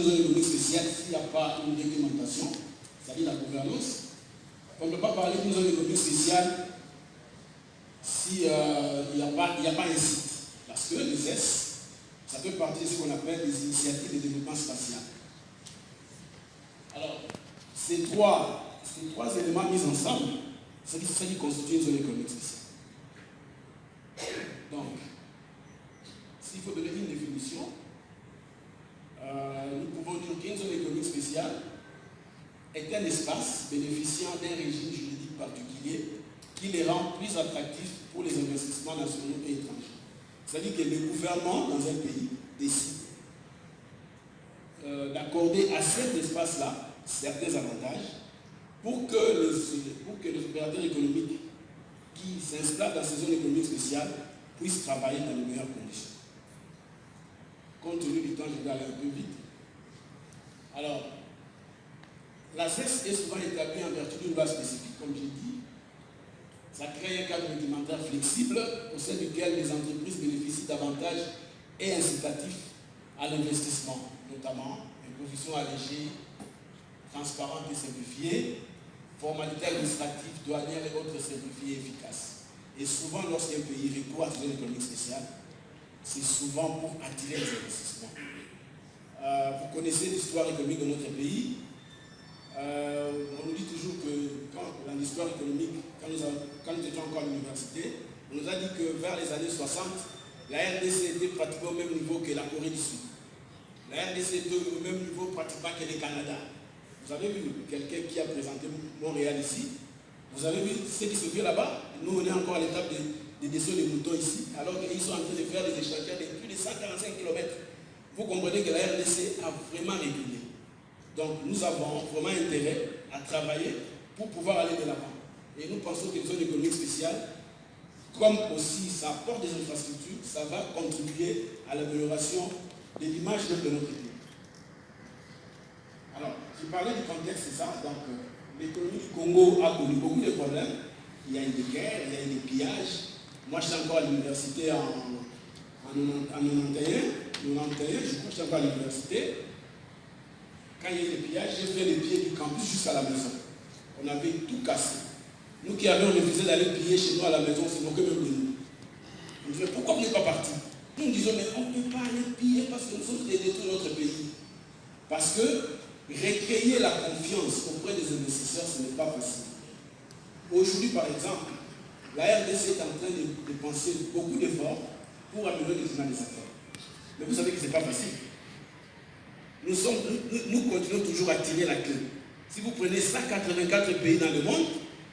d'une zone économique spéciale s'il n'y a pas une réglementation, c'est-à-dire la gouvernance. On ne peut pas parler d'une zone économique spéciale s'il n'y a pas un site. Parce que les S, ça fait partie de ce qu'on appelle des initiatives de développement spatial. Alors, ces trois éléments mis ensemble, c'est ça qui constitue une zone économique spéciale. Donc, s'il faut donner une définition, nous pouvons dire qu'une zone économique spéciale est un espace bénéficiant d'un régime juridique particulier qui les rend plus attractifs pour les investissements nationaux et étrangers. C'est-à-dire que le gouvernement dans un pays décide d'accorder à cet espace-là certains avantages pour que les opérateurs économiques qui s'installent dans ces zones économiques spéciales puissent travailler dans les meilleures conditions. Compte tenu du temps, je vais aller un peu vite. Alors, la CES est souvent établie en vertu d'une loi spécifique, comme j'ai dit. Ça crée un cadre réglementaire flexible au sein duquel les entreprises bénéficient d'avantages et incitatifs à l'investissement, notamment imposition allégée, transparente et simplifiée, formalités administratives, douanières et autres simplifiées et efficaces. Et souvent, lorsqu'un pays recourt à une zone économique spéciale, c'est souvent pour attirer les investissements. Vous connaissez l'histoire économique de notre pays. On nous dit toujours que dans l'histoire économique, quand nous étions encore à l'université, on nous a dit que vers les années 60, la RDC était pratiquement au même niveau que la Corée du Sud. La RDC était au même niveau pratiquement que le Canada. Vous avez vu quelqu'un qui a présenté Montréal ici. Vous avez vu ce qui se fait là-bas. Nous, on est encore à l'étape des dessous des moutons ici, alors qu'ils sont en train de faire des échantillons de plus de 145 km. Vous comprenez que la RDC a vraiment régulier. Donc nous avons vraiment intérêt à travailler pour pouvoir aller de l'avant. Et nous pensons que les zones économiques spéciales, comme aussi ça apporte des infrastructures, ça va contribuer à l'amélioration de l'image de notre pays. Alors, je parlais du contexte, c'est ça. Donc, l'économie du Congo a connu beaucoup de problèmes. Il y a eu des guerres, il y a eu des pillages. Moi, je suis encore à l'université en 91, je crois que je suis encore à l'université. Quand il y a eu les pillages, j'ai fait les pieds du campus jusqu'à la maison. On avait tout cassé. Nous qui avions refusé d'aller piller chez nous à la maison, c'est moqué même de nous. On disait, pourquoi vous n'êtes pas parti? Nous nous disons, mais on ne peut pas aller piller parce que nous sommes détruire notre pays. Parce que recréer la confiance auprès des investisseurs, ce n'est pas facile. Aujourd'hui, par exemple, la RDC est en train de dépenser beaucoup d'efforts pour améliorer le climat des affaires. Mais vous savez que ce n'est pas facile. Nous continuons toujours à tirer la queue. Si vous prenez 184 pays dans le monde,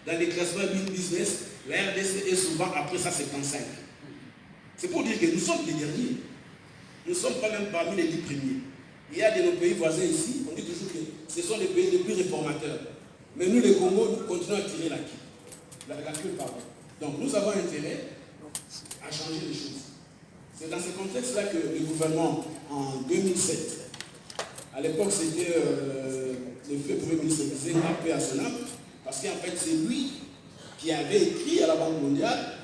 dans les classements business, la RDC est souvent après 155. C'est pour dire que nous sommes les derniers. Nous ne sommes pas même parmi les 10 premiers. Il y a de nos pays voisins ici, on dit toujours que ce sont les pays les plus réformateurs. Mais nous, les Congo, nous continuons à tirer la queue. Donc nous avons intérêt à changer les choses. C'est dans ce contexte-là que le gouvernement, en 2007, à l'époque c'était le feu Premier ministre Zenga paix à son âme, parce qu'en fait c'est lui qui avait écrit à la Banque mondiale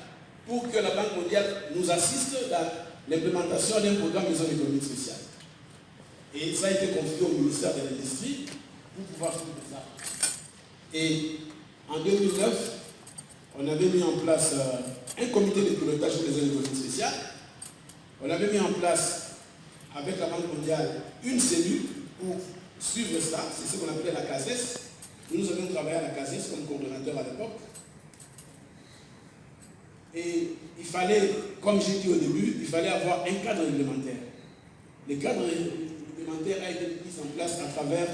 pour que la Banque mondiale nous assiste dans l'implémentation d'un programme de zone économique spéciale. Et ça a été confié au ministère de l'Industrie pour pouvoir faire ça. Et en 2009, on avait mis en place un comité de pilotage pour les zones économiques spéciales. On avait mis en place, avec la Banque mondiale, une cellule pour suivre ça. C'est ce qu'on appelait la CASES. Nous avions travaillé à la CASES comme coordonnateur à l'époque. Et il fallait, comme j'ai dit au début, il fallait avoir un cadre réglementaire. Le cadre réglementaire a été mis en place à travers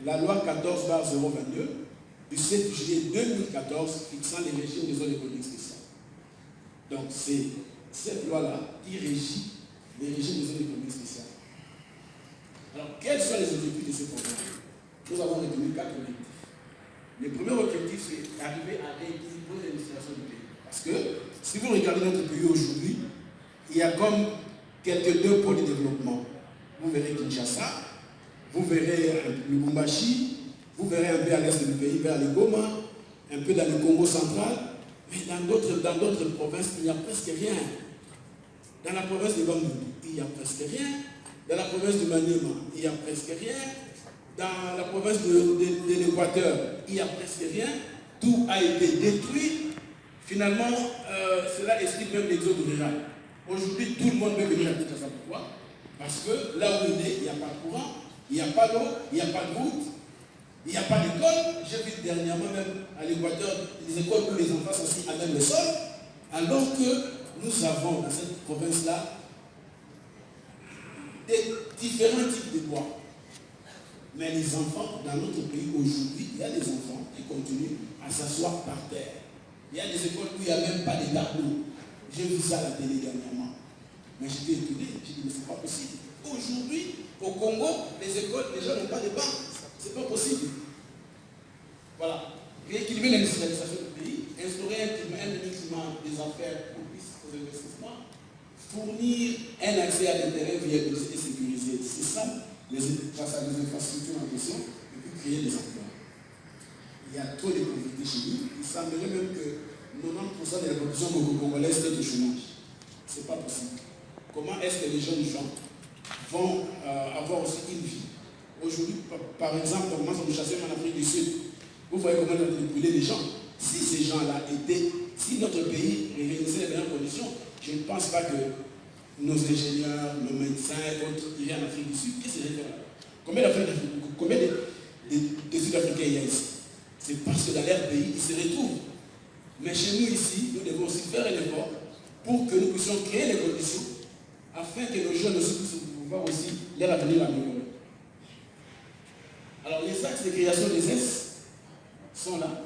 la loi 14/022 du 7 juillet 2014 fixant les régimes des zones économiques spéciales. Donc c'est cette loi-là qui régit les régimes des zones économiques spéciales. Alors quels sont les objectifs de ce programme? Nous avons retenu 4 objectifs. Le premier objectif, c'est d'arriver à rééquilibrer l'administration du pays. Parce que si vous regardez notre pays aujourd'hui, il y a comme quelques 2 pôles de développement. Vous verrez Kinshasa, vous verrez Lubumbashi, vous verrez un peu à l'est du pays, vers le Goma, un peu dans le Congo central, mais dans d'autres provinces, il n'y a presque rien. Dans la province de Bandundu, il n'y a presque rien. Dans la province de Maniema, il n'y a presque rien. Dans la province de l'Équateur, il n'y a presque rien. Tout a été détruit. Finalement, cela explique même l'exode rural. Aujourd'hui, tout le monde veut venir à Kinshasa. Pourquoi? Parce que là où il est, il n'y a pas de courant, il n'y a pas d'eau, il n'y a pas de route, il n'y a pas d'école. J'ai vu dernièrement même à l'Équateur, les écoles où les enfants sont assis à même le sol. Alors que nous avons dans cette province-là des différents types de bois. Mais les enfants, dans notre pays aujourd'hui, il y a des enfants qui continuent à s'asseoir par terre. Il y a des écoles où il n'y a même pas de tableaux. J'ai vu ça à la télé dernièrement. Mais j'étais étonné, j'ai dit, mais c'est pas possible. Aujourd'hui, au Congo, les écoles, les gens n'ont pas de bancs. C'est pas possible. Voilà. Rééquilibrer l'industrialisation du pays, instaurer un climat des affaires propices aux investissements, fournir un accès à l'intérêt viable et sécurisé. C'est ça, face à les infrastructures en question, et puis créer des emplois. Il y a trop de pauvreté chez nous. Il semblerait même que 90% de la population congolaise est au chômage. Ce n'est pas possible. Comment est-ce que les jeunes gens vont avoir aussi une vie? Aujourd'hui, par exemple, on commence à nous chasser en Afrique du Sud. Vous voyez comment on a brûlé les gens. Si ces gens-là étaient, si notre pays réunissait les meilleures conditions, je ne pense pas que nos ingénieurs, nos médecins et autres iraient en Afrique du Sud. Qu'est-ce qu'ils feraient là? Combien de Sud-Africains il y a ici? C'est parce que dans leur pays, ils se retrouvent. Mais chez nous ici, nous devons aussi faire un effort pour que nous puissions créer les conditions afin que nos jeunes aussi puissent pouvoir aussi leur avenir améliorer. Alors les axes de création des S sont là.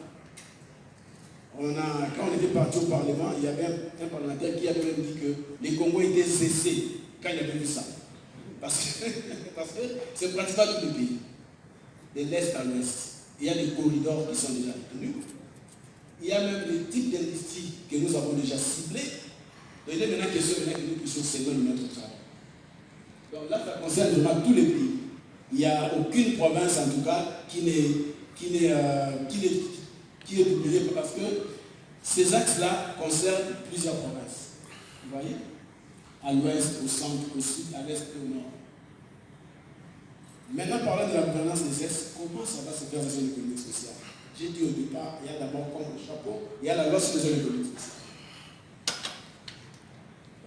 Quand on était parti au Parlement, il y avait un parlementaire qui avait même dit que les Congos étaient cessés quand il avait vu ça. Parce que c'est pratiquement tout le pays, de l'Est à l'Ouest. Il y a des corridors qui sont déjà tenus. Il y a même des types d'industries que nous avons déjà ciblés. Donc il est maintenant question que nous puissions servir notre travail. Donc là, ça concerne vraiment tous les pays. Il n'y a aucune province, en tout cas, qui est doublée parce que ces axes-là concernent plusieurs provinces. Vous voyez? À l'ouest, au centre, au sud, à l'est et au nord. Maintenant, parlant de la gouvernance des S, comment ça va se faire dans les zones économiques spéciales? J'ai dit au départ, il y a d'abord comme chapeau, il y a la loi sur les zones économiques spéciales.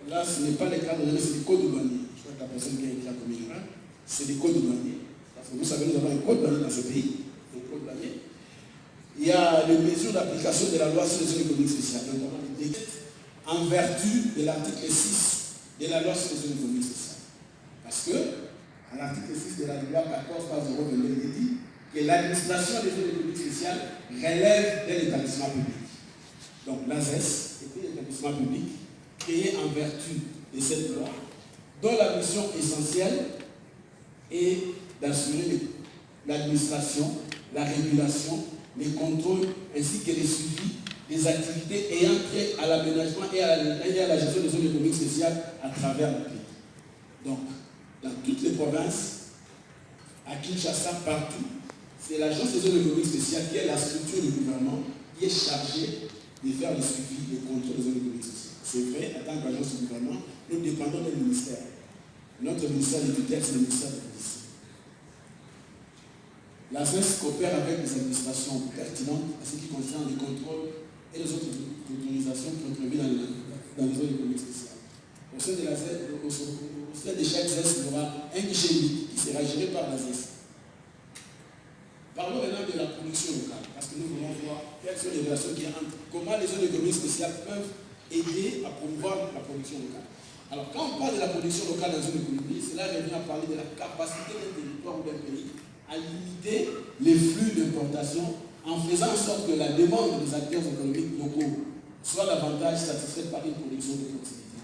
Là, ce n'est pas les cadres, c'est des codes douaniers. Je crois que la personne qui a écrit la commune, c'est des codes douaniers. Parce que vous savez, nous avons un code douanier dans ce pays. Un code douanier. Il y a les mesures d'application de la loi sur les zones économiques spéciales, notamment les décrets, en vertu de l'article 6 de la loi sur les zones économiques spéciales. Parce que, à l'article 6 de la loi 14/022, il dit que l'administration des zones économiques spéciales relève d'un établissement public. Donc l'ASES est un établissement public créé en vertu de cette loi, dont la mission essentielle est d'assurer l'administration, la régulation, les contrôles ainsi que les suivis des activités ayant trait à l'aménagement et à la gestion des zones économiques spéciales à travers le pays. Donc, dans toutes les provinces, à Kinshasa, partout, c'est l'agence des zones économiques spéciales qui est la structure du gouvernement qui est chargée de faire le suivi et le contrôle des zones économiques spéciales. C'est vrai, en tant qu'agence du gouvernement, nous dépendons d'un ministère. Notre ministère de tutelle, c'est le ministère de la Justice. L'ASES coopère avec les administrations pertinentes en ce qui concerne les contrôles et les autres autorisations qui sont prévues dans les zones économiques spéciales. Au sein de chaque ZES, il y aura un guichet unique qui sera géré par l'ASES. Parlons maintenant de la production locale, parce que nous voulons voir quelles sont les relations qui entre, comment les zones économiques spéciales peuvent aider à promouvoir la production locale. Alors, quand on parle de la production locale dans une économie, cela revient à parler de la capacité d'un territoire ou d'un pays à limiter les flux d'importation en faisant en sorte que la demande des acteurs économiques locaux soit davantage satisfaite par une production de proximité.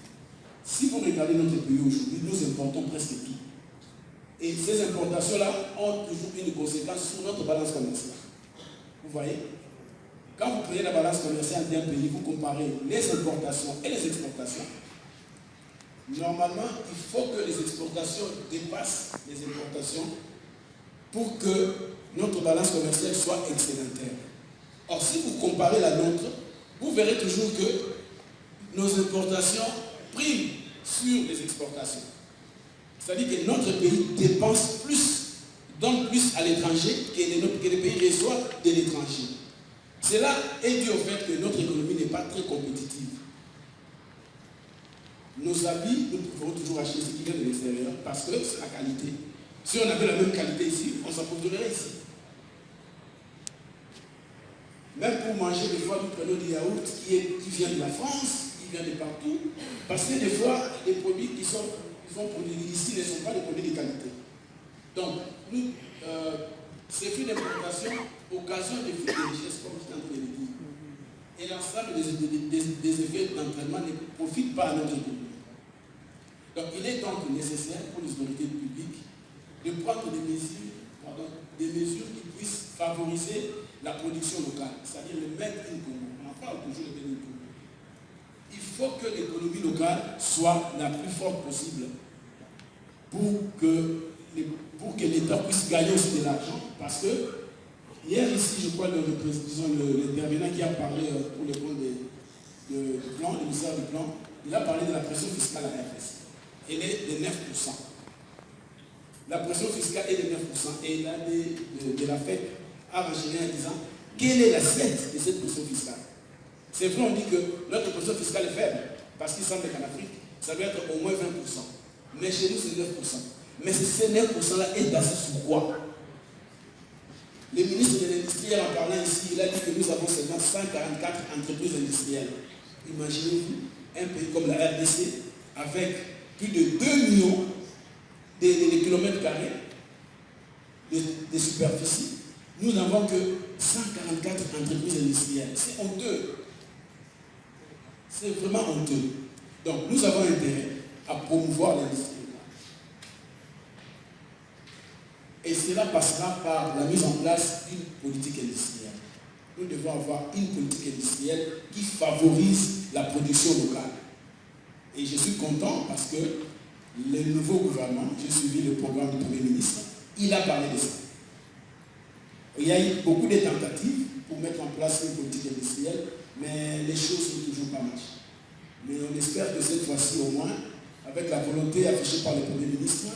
Si vous regardez notre pays aujourd'hui, nous importons presque tout. Et ces importations-là ont toujours une conséquence sur notre balance commerciale. Vous voyez? Quand vous prenez la balance commerciale d'un pays, vous comparez les importations et les exportations. Normalement, il faut que les exportations dépassent les importations pour que notre balance commerciale soit excédentaire. Or, si vous comparez la nôtre, vous verrez toujours que nos importations priment sur les exportations. C'est-à-dire que notre pays dépense plus, donne plus à l'étranger que les pays reçoivent de l'étranger. Cela est dû au fait que notre économie n'est pas très compétitive. Nos habits, nous pouvons toujours acheter ce qui vient de l'extérieur parce que c'est la qualité. Si on avait la même qualité ici, on s'approvisionnerait ici. Même pour manger, des fois, nous prenons des yaourts qui viennent de la France, qui viennent de partout, parce que des fois, les produits qui sont produits ici ne sont pas des produits de qualité. Donc, nous, ces flux d'importation occasionnent des flux de richesse, comme je suis en train de le dire. Et l'ensemble des effets d'entraînement ne profitent pas à notre économie. Donc, il est donc nécessaire pour les autorités publiques de prendre des mesures qui puissent favoriser la production locale, c'est-à-dire le Made in Congo. On en parle toujours de Made in Congo. Il faut que l'économie locale soit la plus forte possible pour que l'État puisse gagner aussi de l'argent. Parce que hier ici, je crois, l'intervenant qui a parlé pour le compte du plan, le ministère du plan, il a parlé de la pression fiscale à la RS. Elle est de 9%. La pression fiscale est de 9%. Et il a de la fête à renseigner en disant quelle est l'assiette de cette pression fiscale. C'est vrai, on dit que notre pression fiscale est faible, parce qu'il semble qu'en Afrique, ça doit être au moins 20%. Mais chez nous, c'est 9%. Mais ces 9%-là est assis sur quoi? Le ministre de l'Industrie, en parlant ici, il a dit que nous avons seulement 144 entreprises industrielles. Imaginez-vous, un pays comme la RDC, avec plus de 2 millions de kilomètres carrés de superficie, nous n'avons que 144 entreprises industrielles. C'est honteux. C'est vraiment honteux. Donc, nous avons intérêt à promouvoir l'industrie. Et cela passera par la mise en place d'une politique industrielle. Nous devons avoir une politique industrielle qui favorise la production locale. Et je suis content parce que le nouveau gouvernement, j'ai suivi le programme du Premier ministre, il a parlé de ça. Il y a eu beaucoup de tentatives pour mettre en place une politique industrielle, mais les choses ne sont toujours pas marché. Mais on espère que cette fois-ci au moins, avec la volonté affichée par le Premier ministre,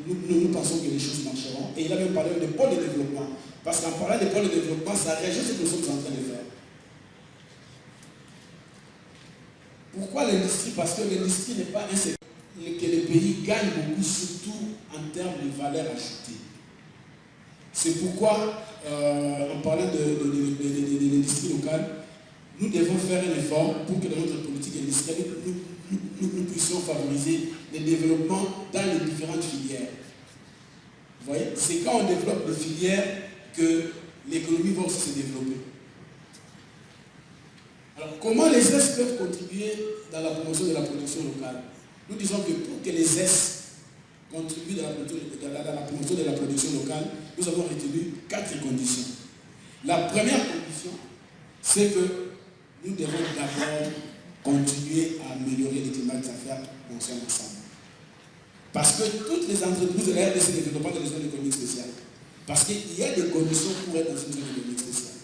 nous pensons que les choses marcheront. Et il a même parlé de pôle de développement. Parce qu'en parlant de pôle de développement, ça réagit ce que nous sommes en train de faire. Pourquoi l'industrie? Parce que l'industrie n'est pas un secteur que le pays gagne beaucoup, surtout en termes de valeur ajoutée. C'est pourquoi, en parlant de l'industrie locale, nous devons faire un effort pour que dans notre politique industrielle, nous puissions favoriser le développement dans les différentes filières. Vous voyez, c'est quand on développe les filières que l'économie va aussi se développer. Alors, comment les ES peuvent contribuer dans la promotion de la production locale? Nous disons que pour que les ES contribuent dans la promotion de la production locale, nous avons retenu 4 conditions. La première condition, c'est que nous devons d'abord continuer à améliorer les climats d'affaires dans son ensemble. Parce que toutes les entreprises de la RDC ne développent pas dans les zones économiques spéciales. Parce qu'il y a des conditions pour être dans une zone économique spéciale.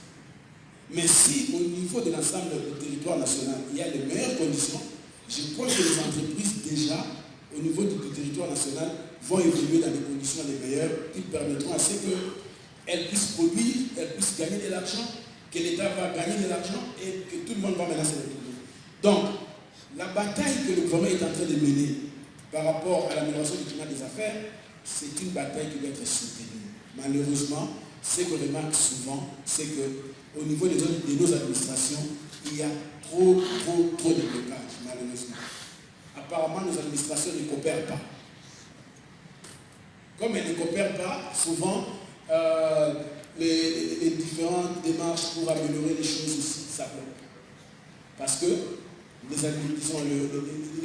Mais si au niveau de l'ensemble du territoire national, il y a les meilleures conditions, je crois que les entreprises déjà, au niveau du territoire national, vont évoluer dans des conditions les meilleures qui permettront à ce qu'elles puissent produire, elles puissent gagner de l'argent, que l'État va gagner de l'argent et que tout le monde va mener ses économies. Donc, la bataille que le gouvernement est en train de mener par rapport à l'amélioration du climat des affaires, c'est une bataille qui doit être soutenue. Malheureusement, ce qu'on remarque souvent, c'est qu'au niveau de nos administrations, il y a trop de blocages, malheureusement. Apparemment, nos administrations ne coopèrent pas. Comme elles ne coopèrent pas, souvent, les différentes démarches pour améliorer les choses aussi, ça bloque. Parce que les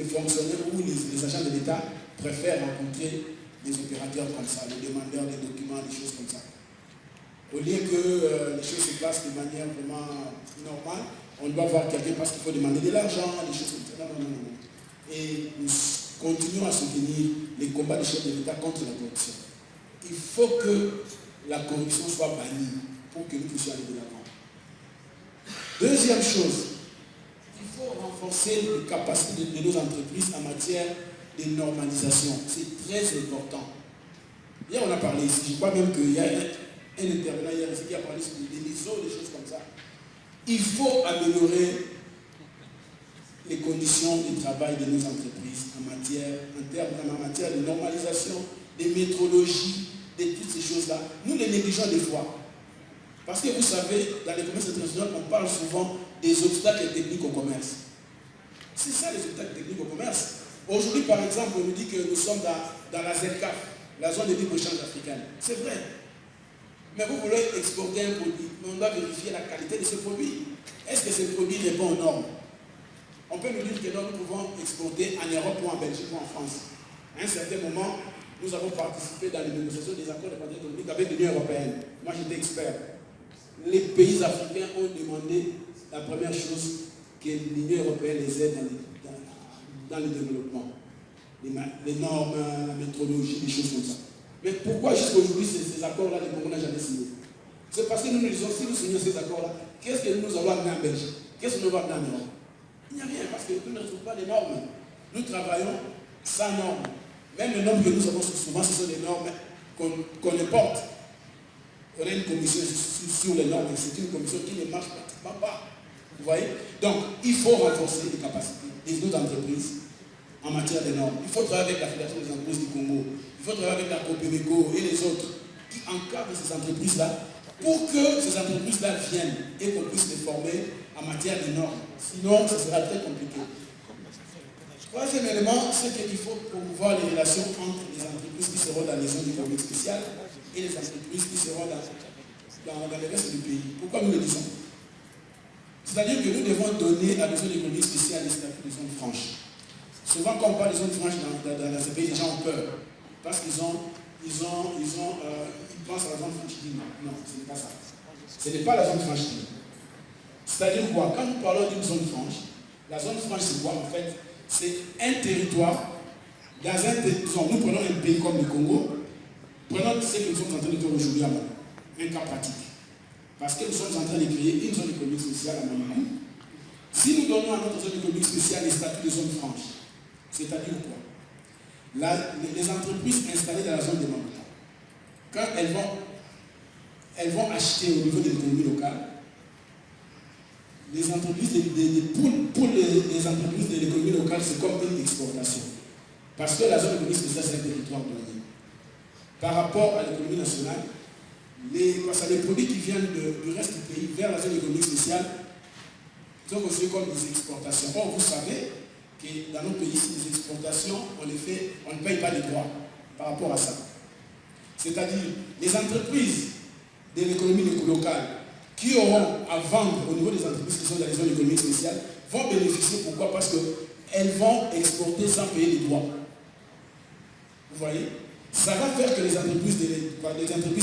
fonctionnaires ou les agents de l'État préfèrent rencontrer des opérateurs comme ça, les demandeurs des documents, des choses comme ça. Au lieu que les choses se passent de manière vraiment normale, on doit voir quelqu'un parce qu'il faut demander de l'argent, des choses comme ça. Non. Et nous continuons à soutenir les combats des chefs de l'État contre la corruption. Il faut que la corruption soit bannie pour que nous puissions aller de l'avant. Deuxième chose, il faut renforcer les capacités de nos entreprises en matière de normalisation. C'est très important. Hier, on a parlé ici, je crois même qu'il y a un intervenant hier ici qui a parlé sur des liaisons, des choses comme ça. Il faut améliorer les conditions de travail de nos entreprises en matière de normalisation, de métrologie, de toutes ces choses-là. Nous les négligeons des fois. Parce que vous savez, dans les commerces internationaux, on parle souvent des obstacles techniques au commerce. C'est ça les obstacles techniques au commerce. Aujourd'hui, par exemple, on nous dit que nous sommes dans la ZCAF, la zone de libre-échange africaine. C'est vrai. Mais vous voulez exporter un produit, mais on doit vérifier la qualité de ce produit. Est-ce que ce produit répond aux normes? On peut nous dire que nous pouvons exporter en Europe ou en Belgique ou en France. À un certain moment, nous avons participé dans les négociations des accords de partenariat économique avec l'Union européenne. Moi, j'étais expert. Les pays africains ont demandé la première chose, que l'Union européenne les aide dans le développement. Les normes, la méthodologie, des choses comme ça. Mais pourquoi jusqu'à aujourd'hui ces accords-là, le Congo n'a jamais signé? C'est parce que nous nous disons, si nous signons ces accords-là, qu'est-ce que nous allons amener en Belgique? Qu'est-ce que nous allons amener en Europe? Il n'y a rien, parce que nous ne trouvons pas les normes. Nous travaillons sans normes. Même les normes que nous avons souvent, ce sont des normes qu'on importe. On a une commission sur les normes, c'est une commission qui ne marche pratiquement pas. Vous voyez? Donc, il faut renforcer les capacités des autres entreprises en matière de normes. Il faut travailler avec la Fédération des entreprises du Congo. Il faut travailler avec la Copemeco et les autres qui encadrent ces entreprises-là pour que ces entreprises-là viennent et qu'on puisse les former en matière de normes. Sinon, ce sera très compliqué. Troisième élément, c'est qu'il faut promouvoir les relations entre les entreprises qui seront dans les zones économiques spéciales et les entreprises qui seront dans le reste du pays. Pourquoi nous le disons? C'est-à-dire que nous devons donner à des zones économiques spéciales les statuts de zones franches. Souvent, quand on parle de zones franches dans ces pays, les gens ont peur. Parce qu'ils pensent à la zone franche. Non, ce n'est pas ça. Ce n'est pas la zone franche. C'est-à-dire quoi? Quand nous parlons d'une zone franche, la zone franche, c'est quoi en fait? C'est un territoire, nous prenons un pays comme le Congo, prenons ce que nous sommes en train de faire aujourd'hui à Mali, un cas pratique. Parce que nous sommes en train de créer une zone économique spéciale à Mali. Si nous donnons à notre zone économique spéciale les statuts de zone franche, c'est-à-dire quoi? Les entreprises installées dans la zone de Mali, quand elles vont acheter au niveau de l'économie locale, les entreprises pour les entreprises de l'économie locale, c'est comme une exportation. Parce que la zone économique spéciale, c'est un territoire donné. Par rapport à l'économie nationale, les produits qui viennent du reste du pays vers la zone économique spéciale sont considérés comme des exportations. Or, vous savez que dans nos pays, les exportations, on ne paye pas les droits par rapport à ça. C'est-à-dire, les entreprises de l'économie locale qui auront à vendre au niveau des entreprises qui sont dans les zones économiques spéciales vont bénéficier. Pourquoi? Parce qu'elles vont exporter sans payer les droits. Vous voyez? Ça va faire que les entreprises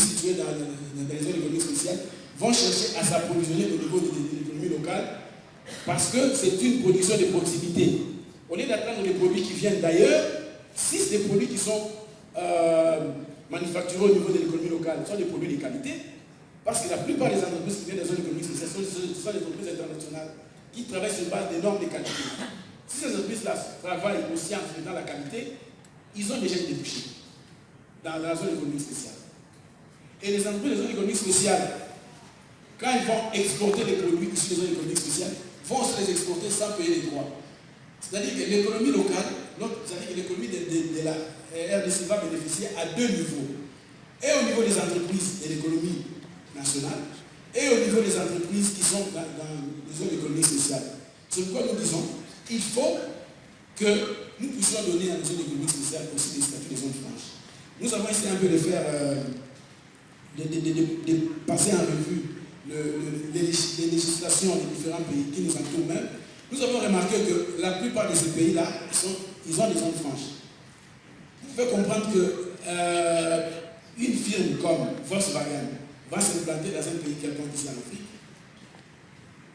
situées dans les zones économiques spéciales vont chercher à s'approvisionner au niveau de l'économie locale parce que c'est une production de proximité. Au lieu d'attendre des produits qui viennent d'ailleurs, si c'est des produits qui sont manufacturés au niveau de l'économie locale, ce sont des produits de qualité. Parce que la plupart des entreprises qui viennent des zones économiques spéciales ce sont des entreprises internationales qui travaillent sur base des normes de qualité. Si ces entreprises-là travaillent aussi en faisant la qualité, ils ont déjà débouché dans la zone économique spéciale. Et les entreprises des zones économiques spéciales, quand ils vont exporter des produits issus des zones économiques spéciales, vont se les exporter sans payer les droits. C'est-à-dire que l'économie locale, c'est-à-dire que l'économie de la RDC va bénéficier à deux niveaux. Et au niveau des entreprises de l'économie nationale et au niveau des entreprises qui sont dans les zones économiques spéciales. C'est pourquoi nous disons qu'il faut que nous puissions donner à nos zones économiques spéciales aussi des statuts de zones franches. Nous avons essayé un peu de faire, de passer en revue les législations des différents pays qui nous entourent même. Nous avons remarqué que la plupart de ces pays-là, ils ont des zones franches. Vous pouvez comprendre qu'une firme comme Volkswagen va s'implanter dans un pays quelconque ici en Afrique.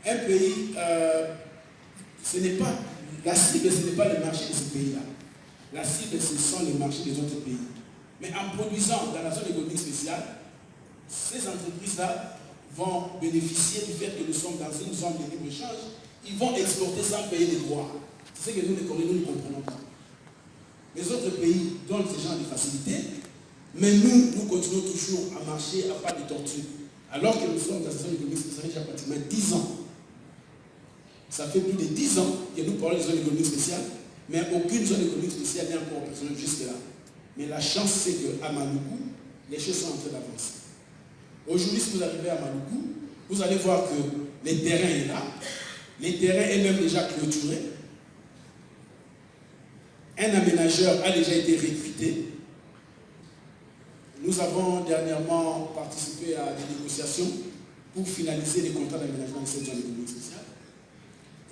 Un pays, la cible, ce n'est pas le marché de ce pays-là. La cible, ce sont les marchés des autres pays. Mais en produisant dans la zone économique spéciale, ces entreprises-là vont bénéficier du fait que nous sommes dans une zone de libre-échange. Ils vont exporter sans payer les droits. C'est ce que nous, les Coréens, nous ne comprenons pas. Les autres pays donnent ce genre de facilités, mais nous continuons toujours à marcher à pas de tortue. Alors que nous sommes dans cette zone économique spéciale déjà pratiquement 10 ans. Ça fait plus de 10 ans que nous parlons de zone économique spéciale, mais aucune zone économique spéciale n'est encore opérationnelle jusque-là. Mais la chance, c'est qu'à Maluku, les choses sont en train d'avancer. Aujourd'hui, si vous arrivez à Maluku, vous allez voir que les terrains sont là. Les terrains est même déjà clôturés. Un aménageur a déjà été recruté. Nous avons dernièrement participé à des négociations pour finaliser les contrats d'aménagement de cette zone économique spéciale.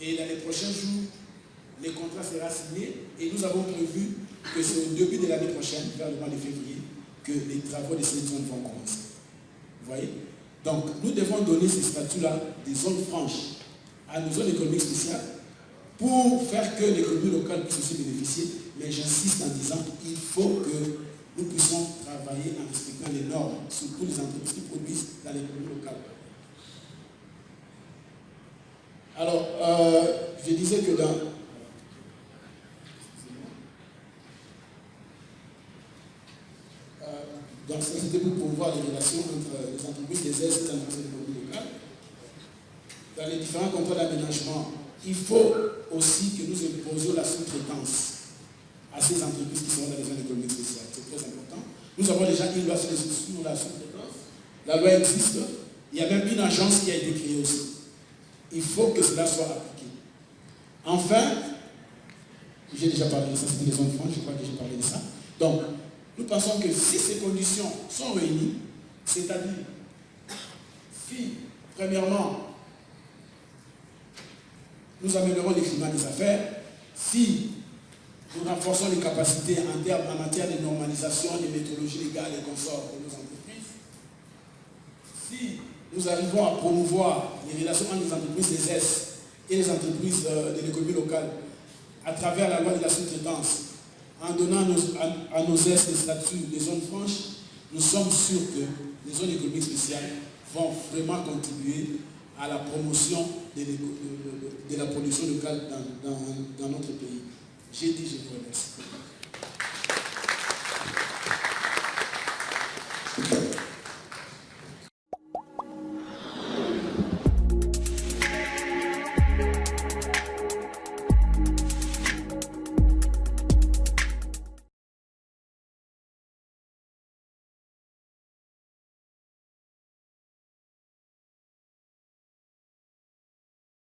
Et dans les prochains jours, les contrats seront signés et nous avons prévu que c'est au début de l'année prochaine, vers le mois de février, que les travaux de cette zone vont commencer. Vous voyez? Donc, nous devons donner ces statuts-là des zones franches à nos zones économiques spéciales pour faire que l'économie locale puisse aussi bénéficier. Mais j'insiste en disant qu'il faut que nous puissions travailler en respectant les normes, surtout les entreprises qui produisent dans l'économie locale. Alors, je disais que donc ça c'était pour promouvoir les relations entre les entreprises des aides et les entreprises de l'économie locale. Dans les différents contrats d'aménagement, il faut aussi que nous imposions la sous-traitance à ces entreprises qui sont dans les zones économiques spéciales. C'est très important. Nous avons déjà une loi sur la sous-traitance. La loi existe. Il y a même une agence qui a été créée aussi. Il faut que cela soit appliqué. Enfin, j'ai déjà parlé de ça, c'était les zones franches, je crois que j'ai parlé de ça. Donc, nous pensons que si ces conditions sont réunies, c'est-à-dire si, premièrement, nous améliorons le climat des affaires, si nous renforçons les capacités en matière de normalisation, de méthodologie légale et consorts pour nos entreprises, si nous arrivons à promouvoir les relations entre les entreprises des S et les entreprises de l'économie locale à travers la loi de la sous-traitance, en donnant à nos S des statuts des zones franches, nous sommes sûrs que les zones économiques spéciales vont vraiment contribuer à la promotion de la production locale dans notre pays. J'ai dit, je vous remercie.